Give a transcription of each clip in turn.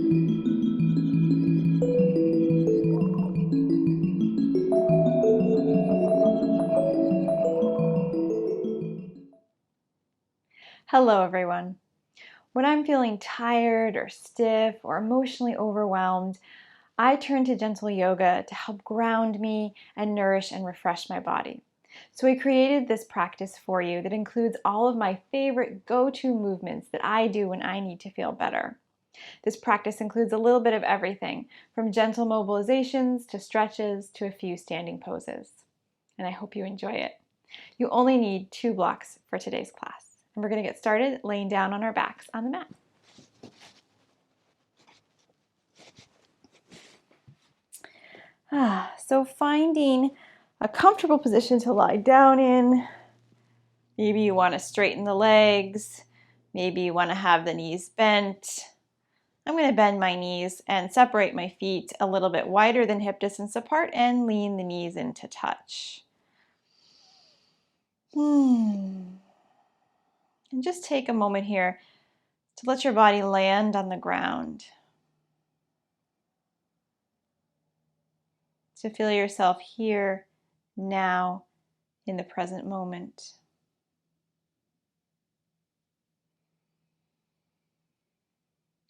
Hello, everyone. When I'm feeling tired or stiff or emotionally overwhelmed, I turn to gentle yoga to help ground me and nourish and refresh my body. So I created this practice for you that includes all of my favorite go-to movements that I do when I need to feel better. This practice includes a little bit of everything, from gentle mobilizations to stretches to a few standing poses. And I hope you enjoy it. You only need 2 blocks for today's class. And we're going to get started laying down on our backs on the mat. So finding a comfortable position to lie down in. Maybe you want to straighten the legs. Maybe you want to have the knees bent. I'm going to bend my knees and separate my feet a little bit wider than hip distance apart and lean the knees into touch. And just take a moment here to let your body land on the ground. To feel yourself here, now, in the present moment.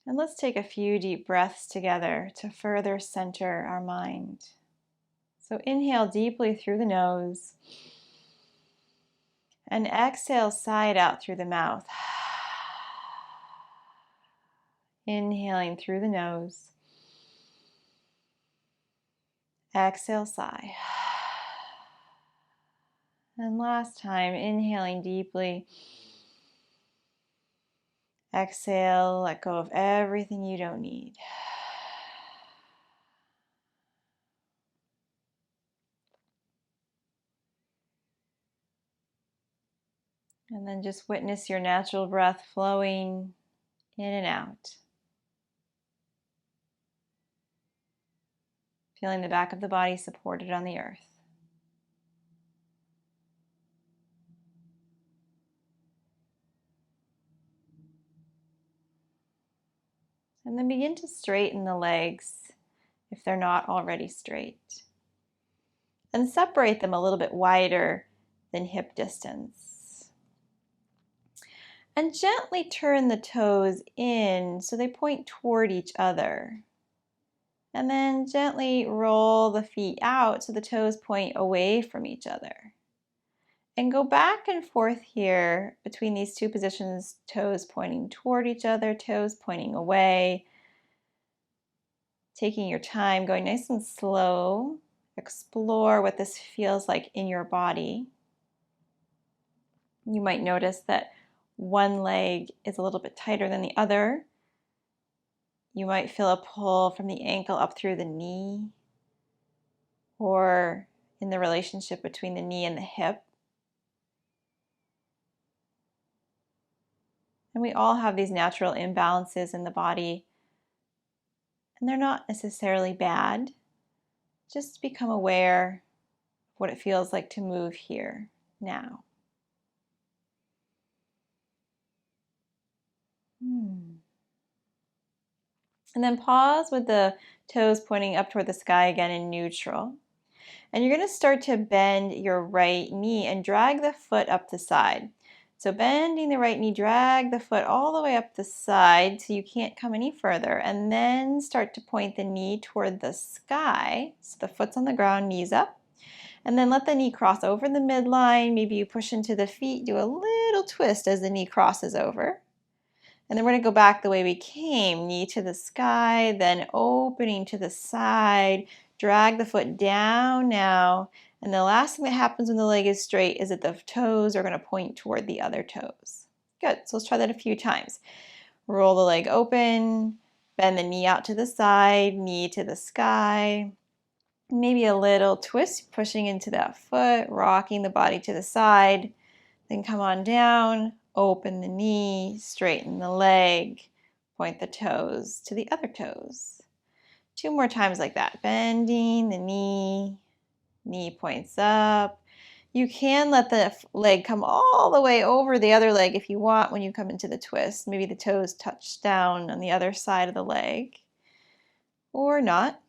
And let's take a few deep breaths together to further center our mind. So inhale deeply through the nose and exhale side out through the mouth. Inhaling through the nose. Exhale, sigh. And last time, inhaling deeply. Exhale, let go of everything you don't need. And then just witness your natural breath flowing in and out. Feeling the back of the body supported on the earth. And then begin to straighten the legs if they're not already straight. And separate them a little bit wider than hip distance. And gently turn the toes in so they point toward each other. And then gently roll the feet out so the toes point away from each other. And go back and forth here between these two positions, toes pointing toward each other, toes pointing away. Taking your time, going nice and slow. Explore what this feels like in your body. You might notice that one leg is a little bit tighter than the other. You might feel a pull from the ankle up through the knee, or in the relationship between the knee and the hip. And we all have these natural imbalances in the body, and they're not necessarily bad. Just become aware of what it feels like to move here now. And then pause with the toes pointing up toward the sky again in neutral. And you're going to start to bend your right knee and drag the foot up the side. So bending the right knee, drag the foot all the way up the side so you can't come any further. And then start to point the knee toward the sky. So the foot's on the ground, knees up. And then let the knee cross over the midline. Maybe you push into the feet, do a little twist as the knee crosses over. And then we're going to go back the way we came, knee to the sky, then opening to the side, drag the foot down now. And the last thing that happens when the leg is straight is that the toes are going to point toward the other toes. Good, so let's try that a few times. Roll the leg open, bend the knee out to the side, knee to the sky. Maybe a little twist, pushing into that foot, rocking the body to the side. Then come on down. Open the knee, straighten the leg, point the toes to the other toes. 2 more times like that. Bending the knee, knee points up. You can let the leg come all the way over the other leg if you want when you come into the twist. Maybe the toes touch down on the other side of the leg. or not.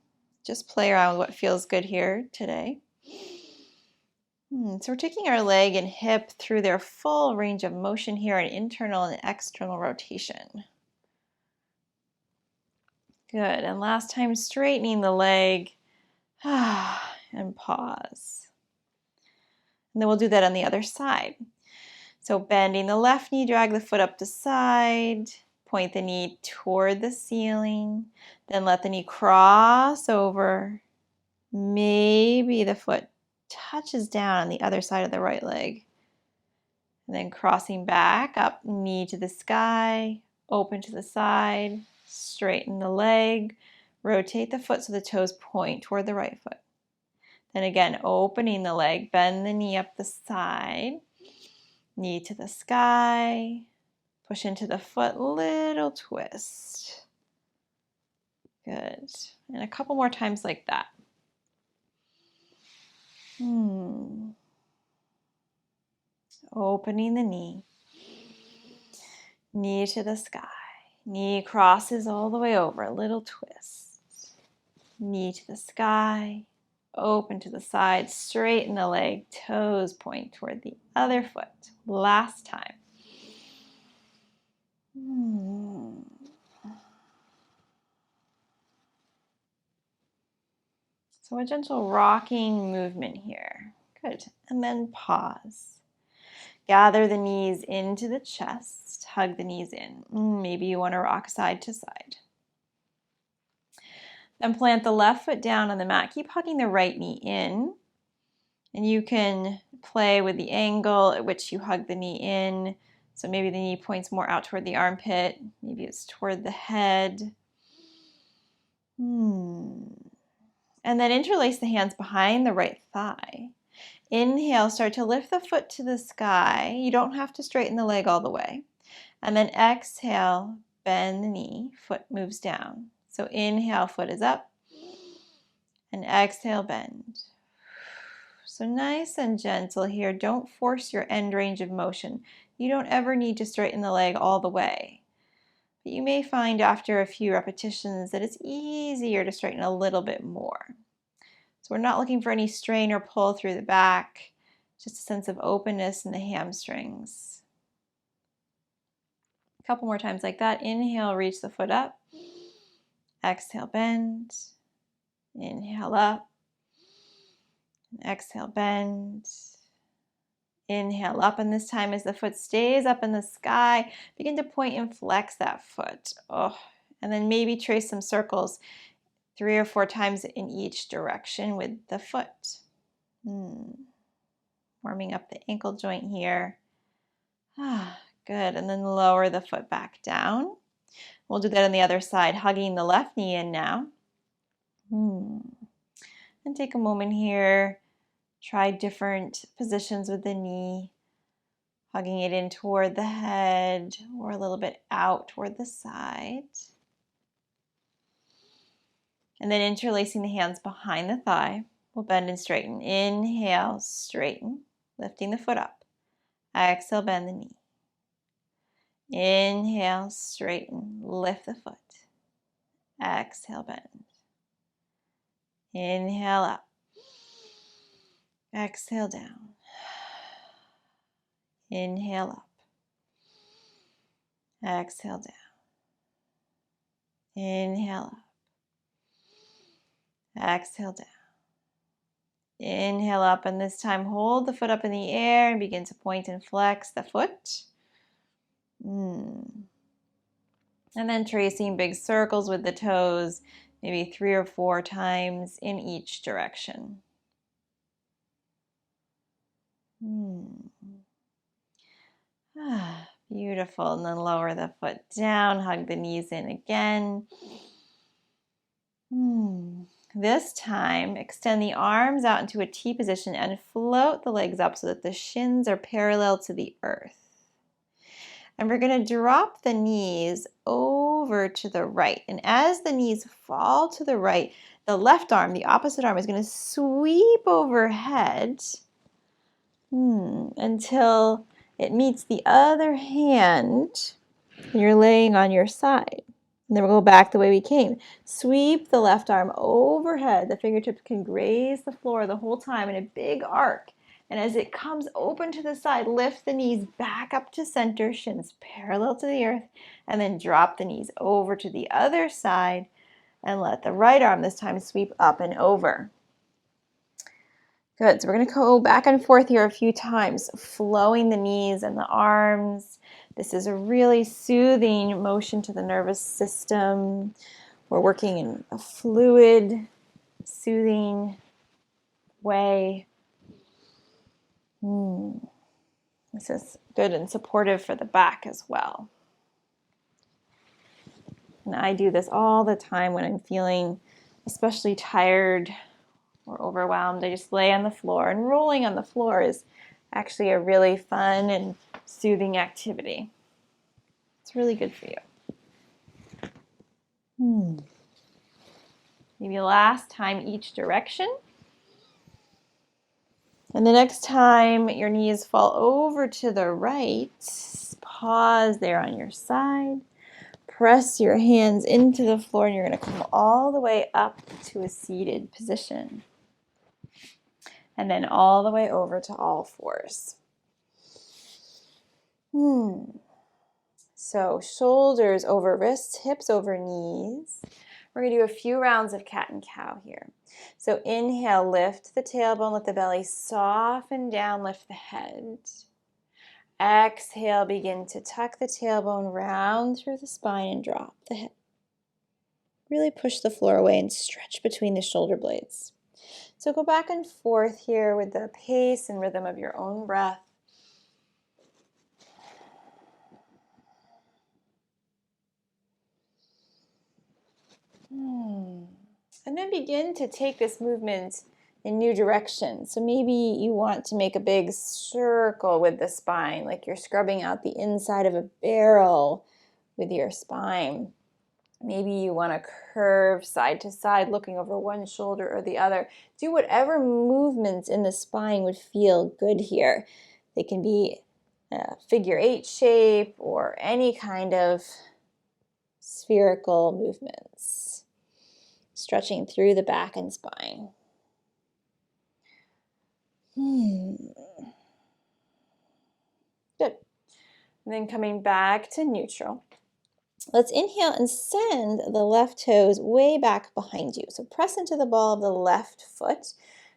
Just play around with what feels good here today. So we're taking our leg and hip through their full range of motion here, an internal and external rotation. Good, and last time, straightening the leg, and pause. And then we'll do that on the other side. So bending the left knee, drag the foot up the side, point the knee toward the ceiling, then let the knee cross over. Maybe the foot touches down on the other side of the right leg. And then crossing back up, knee to the sky, open to the side, straighten the leg, rotate the foot so the toes point toward the right foot. Then again, opening the leg, bend the knee up the side, knee to the sky, push into the foot, little twist. Good. And a couple more times like that. Opening the knee, knee to the sky, knee crosses all the way over, a little twist. Knee to the sky, open to the side, straighten the leg, toes point toward the other foot. Last time. So a gentle rocking movement here. Good. And then pause. Gather the knees into the chest. Hug the knees in. Maybe you want to rock side to side. Then plant the left foot down on the mat. Keep hugging the right knee in. And you can play with the angle at which you hug the knee in. So maybe the knee points more out toward the armpit. Maybe it's toward the head. And then interlace the hands behind the right thigh. Inhale, start to lift the foot to the sky. You don't have to straighten the leg all the way. And then exhale, bend the knee, foot moves down. So inhale, foot is up. And exhale, bend. So nice and gentle here. Don't force your end range of motion. You don't ever need to straighten the leg all the way. But you may find after a few repetitions that it's easier to straighten a little bit more. So we're not looking for any strain or pull through the back, just a sense of openness in the hamstrings. A couple more times like that. Inhale, reach the foot up. Exhale, bend. Inhale up. Exhale, bend. Inhale up, and this time as the foot stays up in the sky, begin to point and flex that foot. And then maybe trace some circles 3 or 4 times in each direction with the foot. Warming up the ankle joint here. Good, and then lower the foot back down. We'll do that on the other side, hugging the left knee in now. And take a moment here. Try different positions with the knee, hugging it in toward the head or a little bit out toward the side. And then interlacing the hands behind the thigh, we'll bend and straighten. Inhale, straighten, lifting the foot up. Exhale, bend the knee. Inhale, straighten, lift the foot. Exhale, bend. Inhale up. Exhale down. Inhale up. Exhale down. Inhale up. Exhale down. Inhale up, and this time hold the foot up in the air and begin to point and flex the foot. And then tracing big circles with the toes, maybe 3 or 4 times in each direction. Beautiful. And then lower the foot down, hug the knees in again. This time, extend the arms out into a T position and float the legs up so that the shins are parallel to the earth. And we're going to drop the knees over to the right. And as the knees fall to the right, the left arm, the opposite arm, is going to sweep overhead until it meets the other hand and you're laying on your side. And then we'll go back the way we came. Sweep the left arm overhead. The fingertips can graze the floor the whole time in a big arc. And as it comes open to the side, lift the knees back up to center, shins parallel to the earth, and then drop the knees over to the other side and let the right arm this time sweep up and over. Good, so we're going to go back and forth here a few times, flowing the knees and the arms. This is a really soothing motion to the nervous system. We're working in a fluid, soothing way. This is good and supportive for the back as well. And I do this all the time when I'm feeling especially tired or overwhelmed. I just lay on the floor, and rolling on the floor is actually a really fun and soothing activity. It's really good for you. Maybe last time each direction. And the next time your knees fall over to the right, pause there on your side. Press your hands into the floor, and you're going to come all the way up to a seated position. And then all the way over to all fours. So shoulders over wrists, hips over knees. We're going to do a few rounds of cat and cow here. So inhale, lift the tailbone, let the belly soften down, lift the head. Exhale, begin to tuck the tailbone round through the spine and drop the head. Really push the floor away and stretch between the shoulder blades. So go back and forth here with the pace and rhythm of your own breath. And then begin to take this movement in new directions. So maybe you want to make a big circle with the spine, like you're scrubbing out the inside of a barrel with your spine. Maybe you want to curve side to side, looking over one shoulder or the other. Do whatever movements in the spine would feel good here. They can be a figure 8 shape or any kind of spherical movements. Stretching through the back and spine. Good. And then coming back to neutral. Let's inhale and send the left toes way back behind you. So press into the ball of the left foot.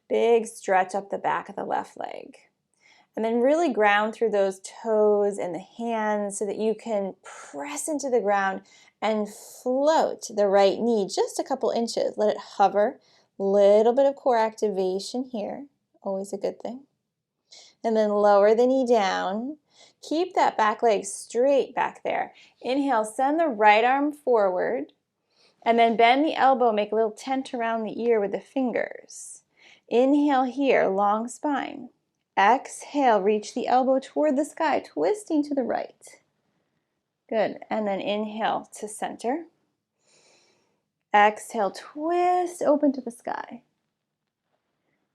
Big stretch up the back of the left leg. And then really ground through those toes and the hands so that you can press into the ground and float the right knee just a couple inches. Let it hover. Little bit of core activation here. Always a good thing. And then lower the knee down. Keep that back leg straight back there. Inhale, send the right arm forward. And then bend the elbow, make a little tent around the ear with the fingers. Inhale here, long spine. Exhale, reach the elbow toward the sky, twisting to the right. Good. And then inhale to center. Exhale, twist open to the sky.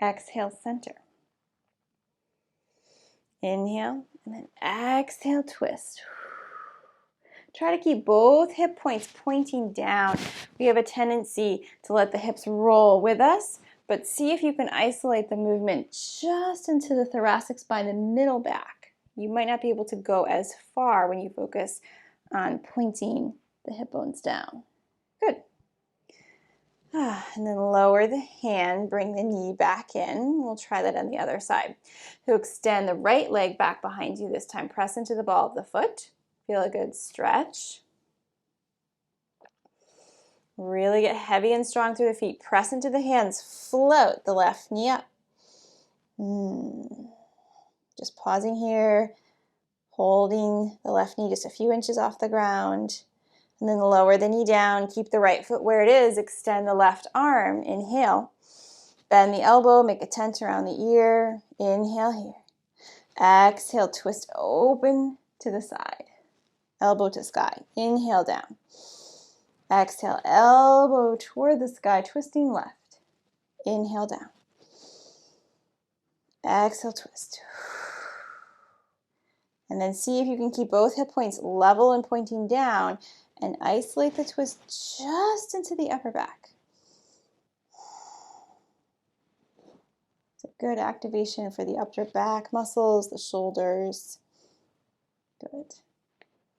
Exhale, center. Inhale, and then exhale, twist. Try to keep both hip points pointing down. We have a tendency to let the hips roll with us, but see if you can isolate the movement just into the thoracic spine, the middle back. You might not be able to go as far when you focus on pointing the hip bones down. Good. And then lower the hand, bring the knee back in. We'll try that on the other side. So extend the right leg back behind you this time. Press into the ball of the foot. Feel a good stretch. Really get heavy and strong through the feet. Press into the hands. Float the left knee up. Just pausing here. Holding the left knee just a few inches off the ground. And then lower the knee down. Keep the right foot where it is. Extend the left arm. Inhale. Bend the elbow. Make a tent around the ear. Inhale here. Exhale. Twist open to the side. Elbow to sky. Inhale down. Exhale. Elbow toward the sky. Twisting left. Inhale down. Exhale. Twist. And then see if you can keep both hip points level and pointing down and isolate the twist just into the upper back. It's a good activation for the upper back muscles, the shoulders. Good.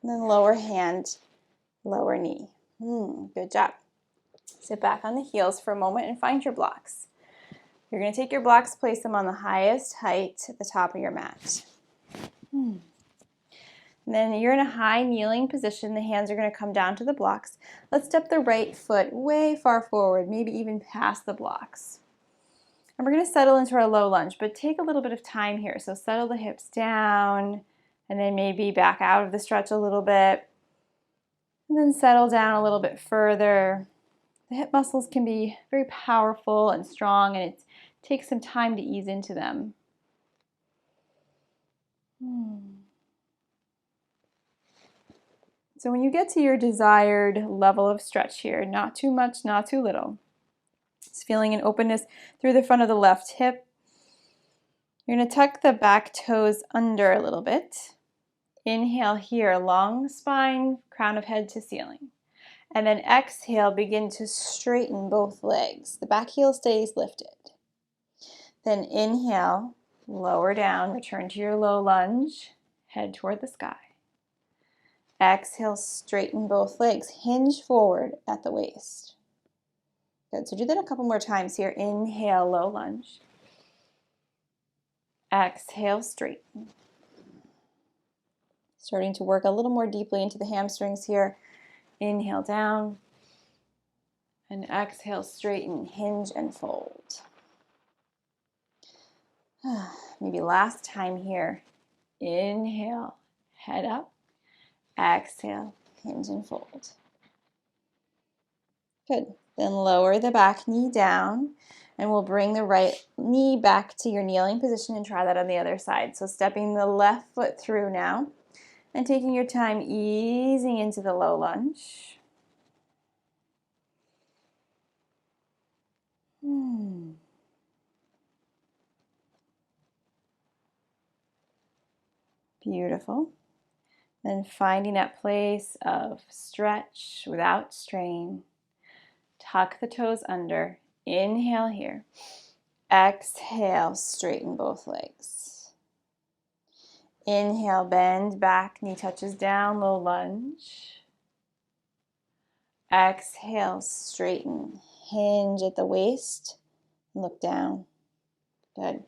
And then lower hand, lower knee. Good job. Sit back on the heels for a moment and find your blocks. You're going to take your blocks, place them on the highest height at the top of your mat. And then you're in a high kneeling position. The hands are going to come down to the blocks. Let's step the right foot way far forward, maybe even past the blocks. And we're going to settle into our low lunge, but take a little bit of time here. So settle the hips down, and then maybe back out of the stretch a little bit. And then settle down a little bit further. The hip muscles can be very powerful and strong, and it takes some time to ease into them. So when you get to your desired level of stretch here, not too much, not too little, just feeling an openness through the front of the left hip. You're going to tuck the back toes under a little bit. Inhale here, long spine, crown of head to ceiling. And then exhale, begin to straighten both legs. The back heel stays lifted. Then inhale, lower down, return to your low lunge, head toward the sky. Exhale, straighten both legs, hinge forward at the waist. Good, so do that a couple more times here. Inhale, low lunge. Exhale, straighten. Starting to work a little more deeply into the hamstrings here. Inhale down, and exhale, straighten, hinge, and fold. Maybe last time here. Inhale, head up. Exhale, hinge and fold. Good. Then lower the back knee down, and we'll bring the right knee back to your kneeling position and try that on the other side. So stepping the left foot through now, and taking your time easing into the low lunge. Beautiful. Then finding that place of stretch without strain. Tuck the toes under. Inhale here. Exhale, straighten both legs. Inhale, bend back, knee touches down, low lunge. Exhale, straighten, hinge at the waist, look down. Good.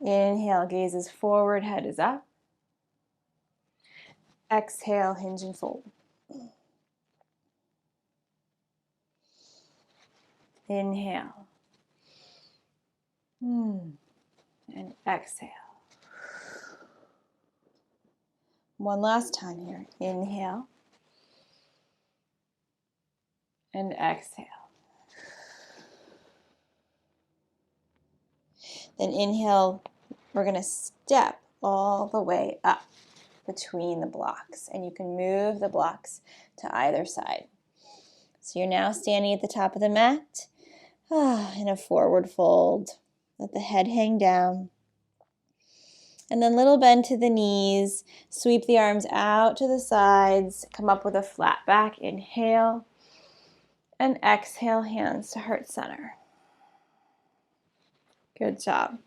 Inhale, gaze is forward, head is up. Exhale, hinge and fold. Inhale. And exhale. One last time here. Inhale. And exhale. Then inhale, we're going to step all the way up between the blocks, and you can move the blocks to either side. So you're now standing at the top of the mat in a forward fold. Let the head hang down. And then little bend to the knees. Sweep the arms out to the sides. Come up with a flat back. Inhale. And exhale, hands to heart center. Good job.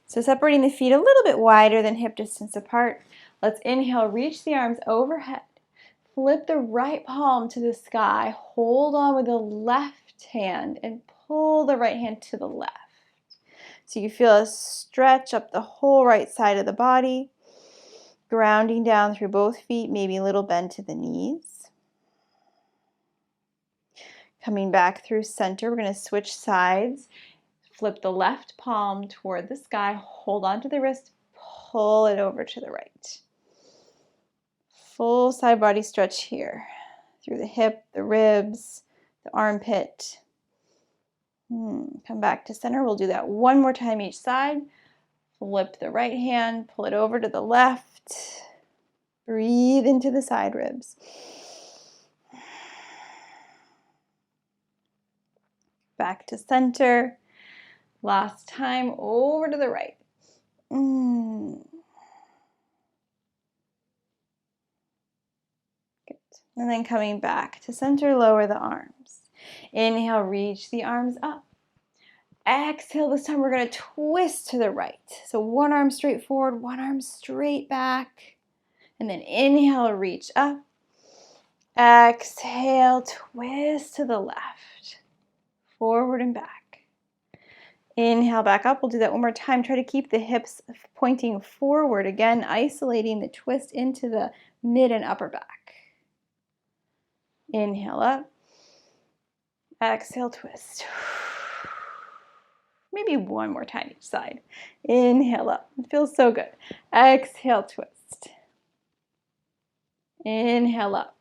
So separating the feet a little bit wider than hip distance apart. Let's inhale, reach the arms overhead. Flip the right palm to the sky. Hold on with the left hand and pull the right hand to the left. So you feel a stretch up the whole right side of the body. Grounding down through both feet, maybe a little bend to the knees. Coming back through center, we're going to switch sides. Flip the left palm toward the sky. Hold on to the wrist. Pull it over to the right. Full side body stretch here. Through the hip, the ribs, the armpit. Come back to center. We'll do that one more time each side. Flip the right hand. Pull it over to the left. Breathe into the side ribs. Back to center. Last time, over to the right. Good. And then coming back to center, lower the arms. Inhale, reach the arms up. Exhale, this time we're going to twist to the right. So one arm straight forward, one arm straight back. And then inhale, reach up. Exhale, twist to the left. Forward and back. Inhale, back up. We'll do that one more time. Try to keep the hips pointing forward. Again, isolating the twist into the mid and upper back. Inhale up. Exhale, twist. Maybe one more time each side. Inhale up. It feels so good. Exhale, twist. Inhale up.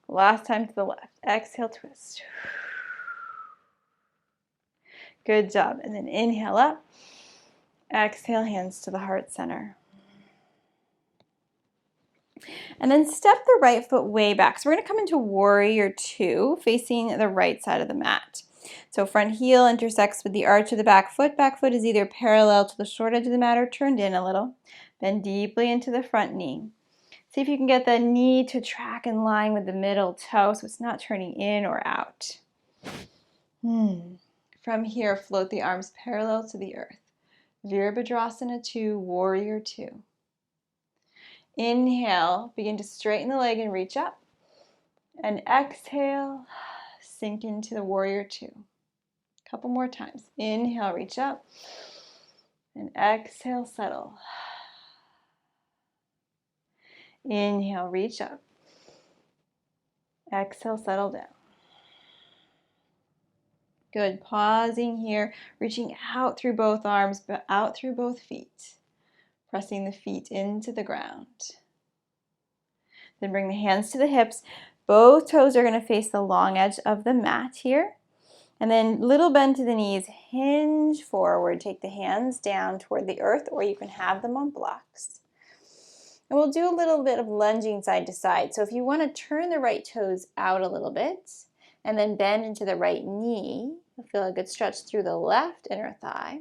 Last time to the left. Exhale, twist. Good job. And then inhale up. Exhale, hands to the heart center. And then step the right foot way back. So we're going to come into warrior two, facing the right side of the mat. So front heel intersects with the arch of the back foot. Back foot is either parallel to the short edge of the mat or turned in a little. Bend deeply into the front knee. See if you can get the knee to track in line with the middle toe so it's not turning in or out. From here, float the arms parallel to the earth. Virabhadrasana 2, warrior 2. Inhale, begin to straighten the leg and reach up. And exhale, sink into the warrior 2. A couple more times. Inhale, reach up. And exhale, settle. Inhale, reach up. Exhale, settle down. Good. Pausing here, reaching out through both arms, but out through both feet. Pressing the feet into the ground. Then bring the hands to the hips. Both toes are going to face the long edge of the mat here. And then little bend to the knees, hinge forward. Take the hands down toward the earth, or you can have them on blocks. And we'll do a little bit of lunging side to side. So if you want to turn the right toes out a little bit and then bend into the right knee, you'll feel a good stretch through the left inner thigh. Then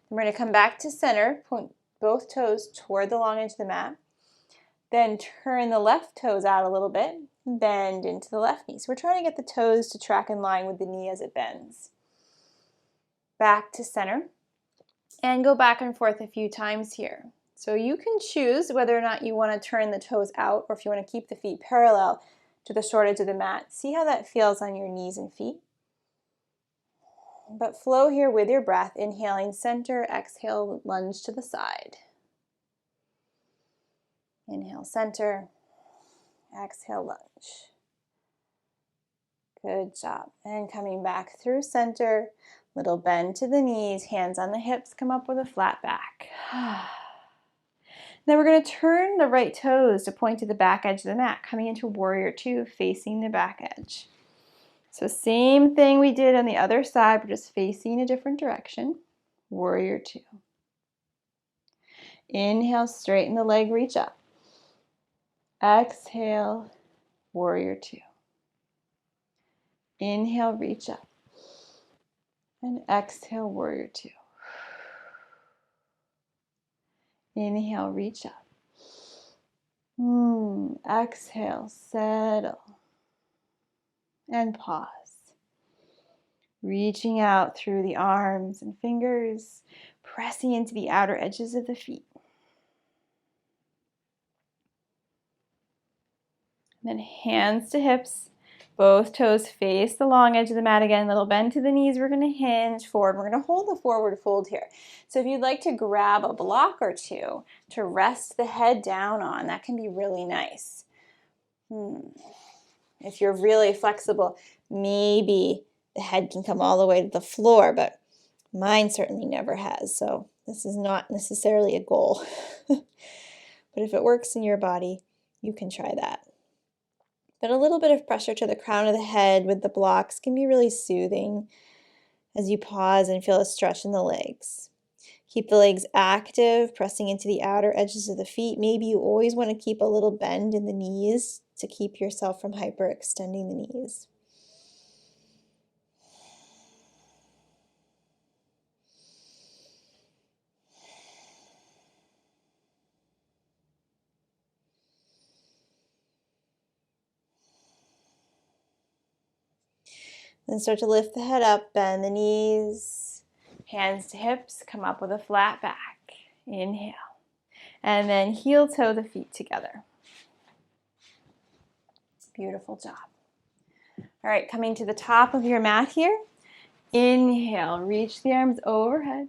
we're going to come back to center, point both toes toward the long edge of the mat. Then turn the left toes out a little bit, bend into the left knee. So we're trying to get the toes to track in line with the knee as it bends. Back to center and go back and forth a few times here. So you can choose whether or not you want to turn the toes out or if you want to keep the feet parallel to the short edge of the mat. See how that feels on your knees and feet. But flow here with your breath, inhaling center, exhale, lunge to the side. Inhale, center, exhale, lunge. Good job. And coming back through center, little bend to the knees, hands on the hips, come up with a flat back. Then we're going to turn the right toes to point to the back edge of the mat, coming into warrior 2, facing the back edge. So same thing we did on the other side, but just facing a different direction. Warrior 2. Inhale, straighten the leg, reach up. Exhale, warrior 2. Inhale, reach up. And exhale, warrior 2. Inhale, reach up. Exhale, settle. And pause. Reaching out through the arms and fingers, pressing into the outer edges of the feet. Then hands to hips, both toes face the long edge of the mat again, little bend to the knees, we're going to hinge forward. We're going to hold the forward fold here. So if you'd like to grab a block or two to rest the head down on, that can be really nice. If you're really flexible, maybe the head can come all the way to the floor, but mine certainly never has, so this is not necessarily a goal. But if it works in your body, you can try that. But a little bit of pressure to the crown of the head with the blocks can be really soothing as you pause and feel a stretch in the legs. Keep the legs active, pressing into the outer edges of the feet. Maybe you always want to keep a little bend in the knees to keep yourself from hyperextending the knees. Then start to lift the head up, bend the knees, hands to hips, come up with a flat back. Inhale. And then heel toe the feet together. Beautiful job. All right, coming to the top of your mat here. Inhale, reach the arms overhead.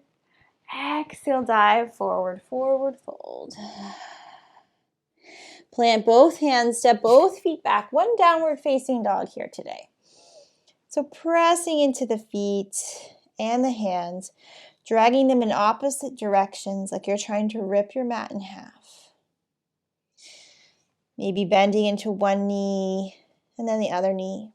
Exhale, dive forward, forward fold. Plant both hands, step both feet back. One downward facing dog here today. So pressing into the feet and the hands, dragging them in opposite directions like you're trying to rip your mat in half. Maybe bending into one knee and then the other knee.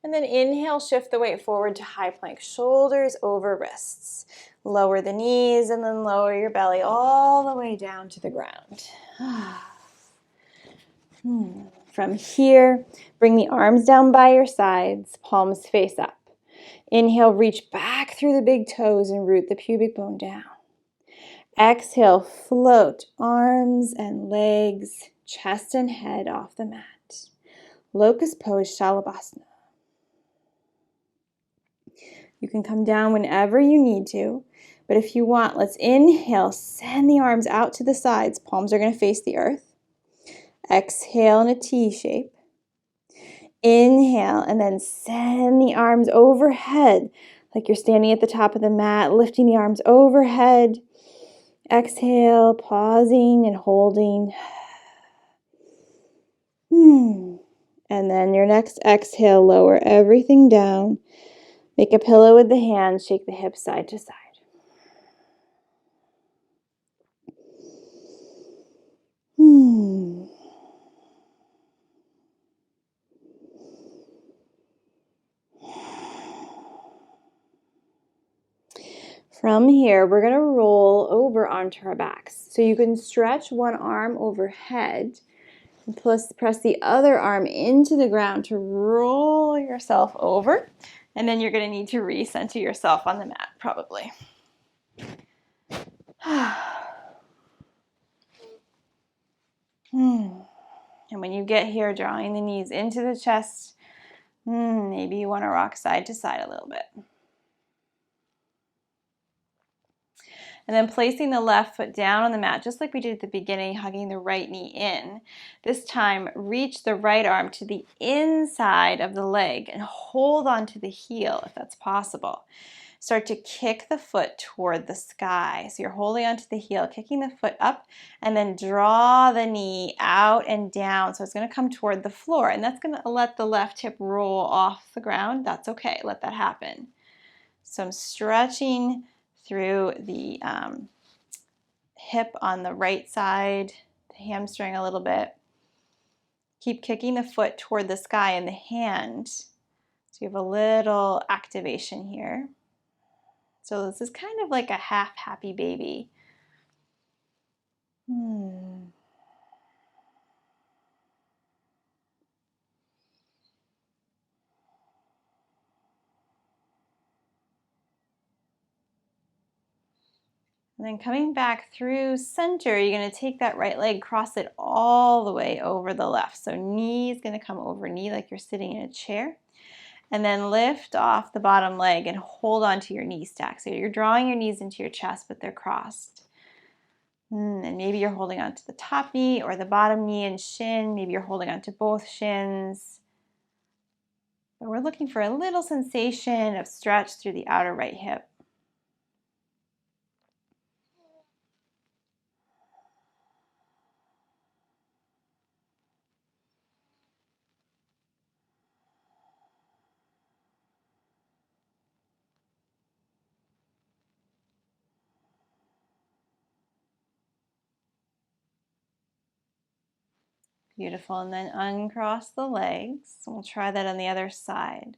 And then inhale, shift the weight forward to high plank, shoulders over wrists. Lower the knees and then lower your belly all the way down to the ground. From here, bring the arms down by your sides, palms face up. Inhale, reach back through the big toes and root the pubic bone down. Exhale, float arms and legs, chest and head off the mat. Locust pose, Shalabhasana. You can come down whenever you need to, but if you want, let's inhale, send the arms out to the sides. Palms are going to face the earth. Exhale in a T shape. Inhale, and then send the arms overhead, like you're standing at the top of the mat, lifting the arms overhead. Exhale, pausing and holding. And then your next exhale, lower everything down. Make a pillow with the hands, shake the hips side to side. From here, we're going to roll over onto our backs. So you can stretch one arm overhead and press the other arm into the ground to roll yourself over. And then you're going to need to recenter yourself on the mat, probably. And when you get here, drawing the knees into the chest, maybe you want to rock side to side a little bit. And then placing the left foot down on the mat, just like we did at the beginning, hugging the right knee in. This time, reach the right arm to the inside of the leg and hold onto the heel if that's possible. Start to kick the foot toward the sky. So you're holding onto the heel, kicking the foot up, and then draw the knee out and down. So it's going to come toward the floor, and that's going to let the left hip roll off the ground. That's okay. Let that happen. So I'm stretching through the hip on the right side, the hamstring a little bit. Keep kicking the foot toward the sky and the hand. So you have a little activation here. So this is kind of like a half happy baby. And then coming back through center, you're going to take that right leg, cross it all the way over the left. So knee is going to come over knee like you're sitting in a chair. And then lift off the bottom leg and hold on to your knee stack. So you're drawing your knees into your chest, but they're crossed. And maybe you're holding on to the top knee or the bottom knee and shin. Maybe you're holding on to both shins. But we're looking for a little sensation of stretch through the outer right hip. Beautiful, and then uncross the legs. We'll try that on the other side.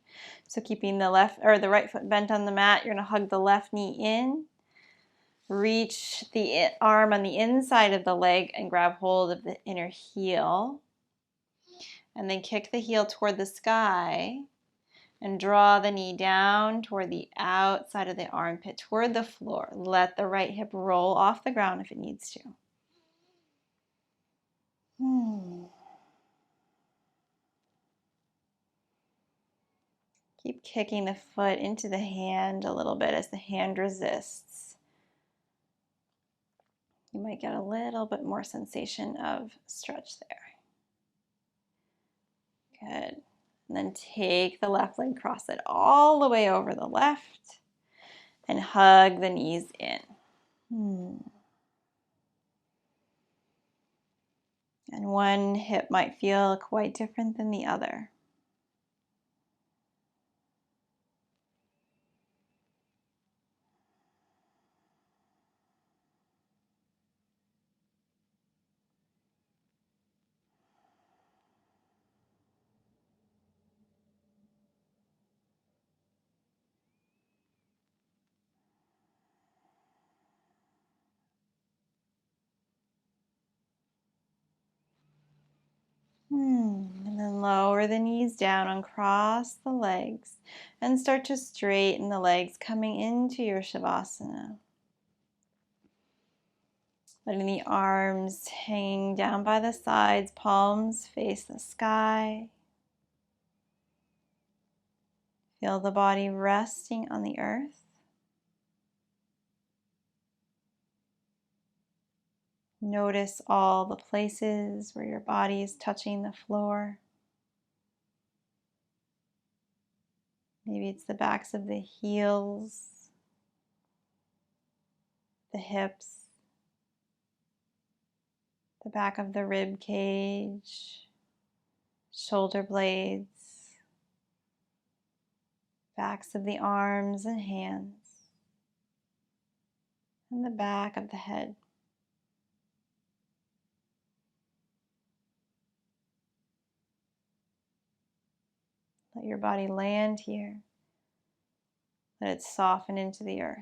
So keeping the left or the right foot bent on the mat, you're going to hug the left knee in. Reach the arm on the inside of the leg and grab hold of the inner heel. And then kick the heel toward the sky and draw the knee down toward the outside of the armpit, toward the floor. Let the right hip roll off the ground if it needs to. Keep kicking the foot into the hand a little bit as the hand resists. You might get a little bit more sensation of stretch there. Good. And then take the left leg, cross it all the way over the left, and hug the knees in. And one hip might feel quite different than the other. And then lower the knees down, uncross the legs, and start to straighten the legs coming into your Shavasana. Letting the arms hanging down by the sides, palms face the sky. Feel the body resting on the earth. Notice all the places where your body is touching the floor. Maybe it's the backs of the heels, the hips, the back of the rib cage, shoulder blades, backs of the arms and hands, and the back of the head. Let your body land here. Let it soften into the earth.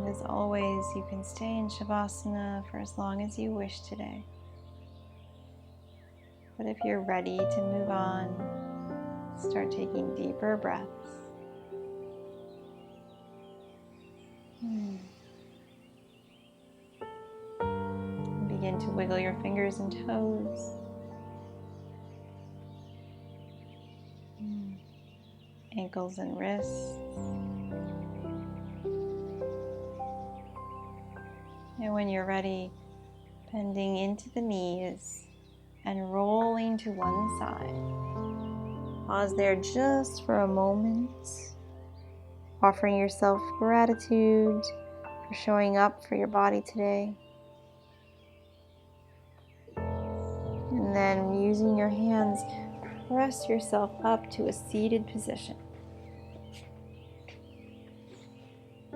As always, you can stay in Shavasana for as long as you wish today. But if you're ready to move on, start taking deeper breaths. Begin to wiggle your fingers and toes. Ankles and wrists. And when you're ready, bending into the knees and rolling to one side. Pause there just for a moment, offering yourself gratitude for showing up for your body today. And then using your hands, press yourself up to a seated position.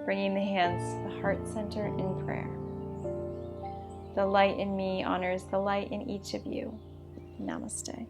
Bringing the hands to the heart center in prayer. The light in me honors the light in each of you. Namaste.